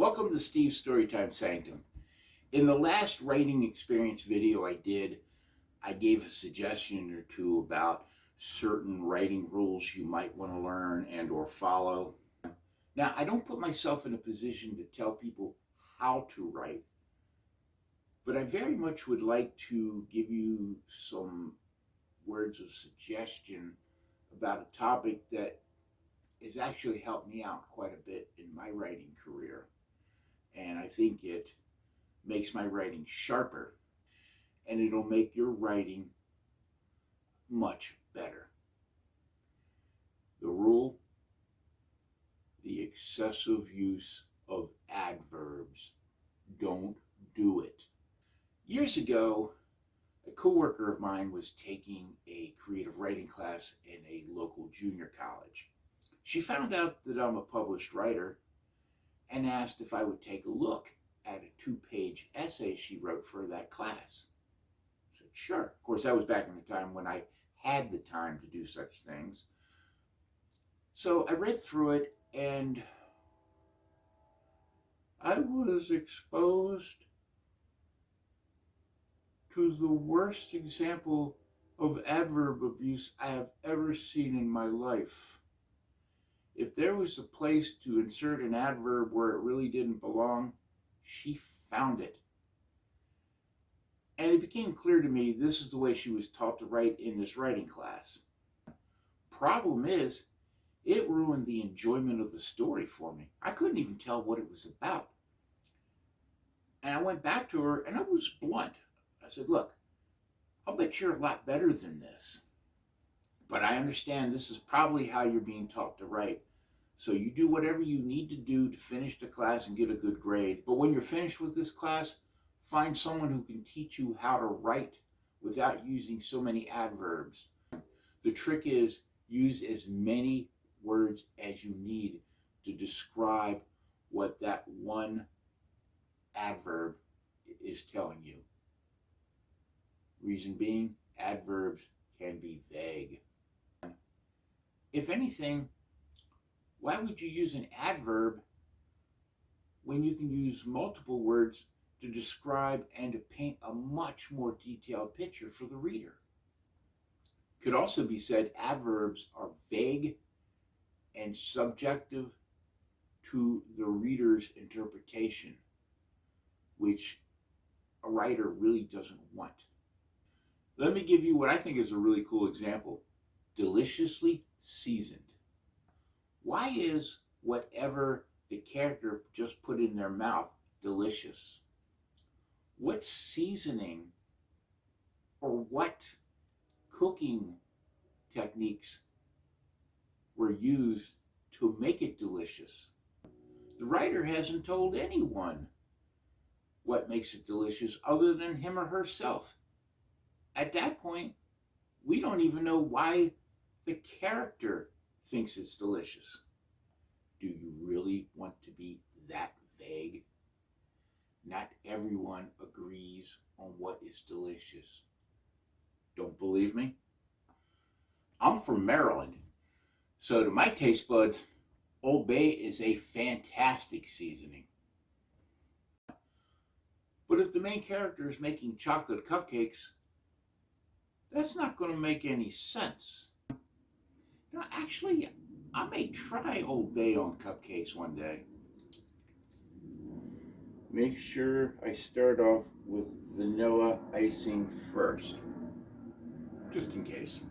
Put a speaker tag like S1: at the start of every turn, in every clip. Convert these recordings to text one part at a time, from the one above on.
S1: Welcome to Steve's Storytime Sanctum. In the last writing experience video I did, I gave a suggestion or two about certain writing rules you might want to learn and or follow. Now, I don't put myself in a position to tell people how to write, but I very much would like to give you some words of suggestion about a topic that has actually helped me out quite a bit in my writing career. And I think it makes my writing sharper, and it'll make your writing much better. The rule: the excessive use of adverbs. Don't do it. Years ago, a coworker of mine was taking a creative writing class in a local junior college. She found out that I'm a published writer and asked if I would take a look at a 2-page essay she wrote for that class. I said, sure. Of course, that was back in the time when I had the time to do such things. So I read through it, and I was exposed to the worst example of adverb abuse I have ever seen in my life. If there was a place to insert an adverb where it really didn't belong, she found it. And it became clear to me this is the way she was taught to write in this writing class. Problem is, it ruined the enjoyment of the story for me. I couldn't even tell what it was about. And I went back to her and I was blunt. I said, look, I'll bet you're a lot better than this. But I understand this is probably how you're being taught to write. So you do whatever you need to do to finish the class and get a good grade. But when you're finished with this class, find someone who can teach you how to write without using so many adverbs. The trick is use as many words as you need to describe what that one adverb is telling you. Reason being, adverbs can be vague. If anything, why would you use an adverb when you can use multiple words to describe and to paint a much more detailed picture for the reader? Could also be said, adverbs are vague and subjective to the reader's interpretation, which a writer really doesn't want. Let me give you what I think is a really cool example. Deliciously seasoned. Why is whatever the character just put in their mouth delicious? What seasoning or what cooking techniques were used to make it delicious? The writer hasn't told anyone what makes it delicious other than him or herself. At that point, we don't even know why the character thinks it's delicious. Do you really want to be that vague? Not everyone agrees on what is delicious. Don't believe me? I'm from Maryland, so to my taste buds, Old Bay is a fantastic seasoning. But if the main character is making chocolate cupcakes, that's not going to make any sense. Now, actually, I may try Old Bay on cupcakes one day. Make sure I start off with vanilla icing first, just in case.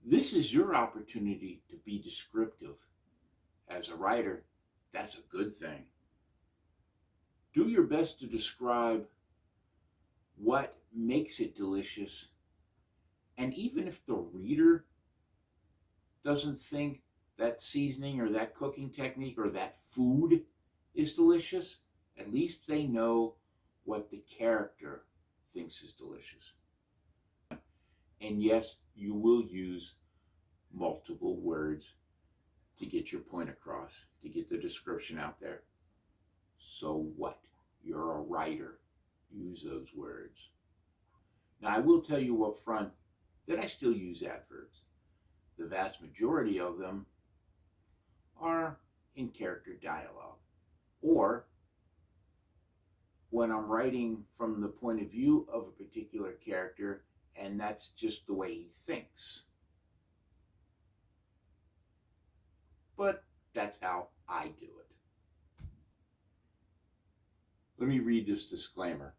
S1: This is your opportunity to be descriptive. As a writer, that's a good thing. Do your best to describe what makes it delicious. And even if the reader doesn't think that seasoning or that cooking technique or that food is delicious, at least they know what the character thinks is delicious. And yes, you will use multiple words to get your point across, to get the description out there. So what? You're a writer. Use those words. Now, I will tell you up front that I still use adverbs. The vast majority of them are in character dialogue or when I'm writing from the point of view of a particular character, and that's just the way he thinks. But that's how I do it. Let me read this disclaimer.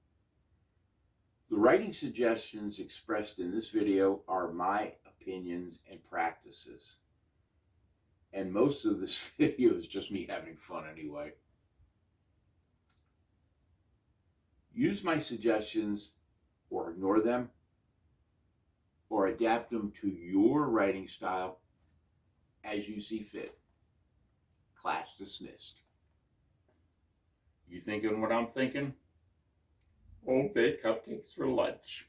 S1: The writing suggestions expressed in this video are my opinions and practices. And most of this video is just me having fun anyway. Use my suggestions or ignore them or adapt them to your writing style as you see fit. Class dismissed. You thinking what I'm thinking? Old baked cupcakes for lunch.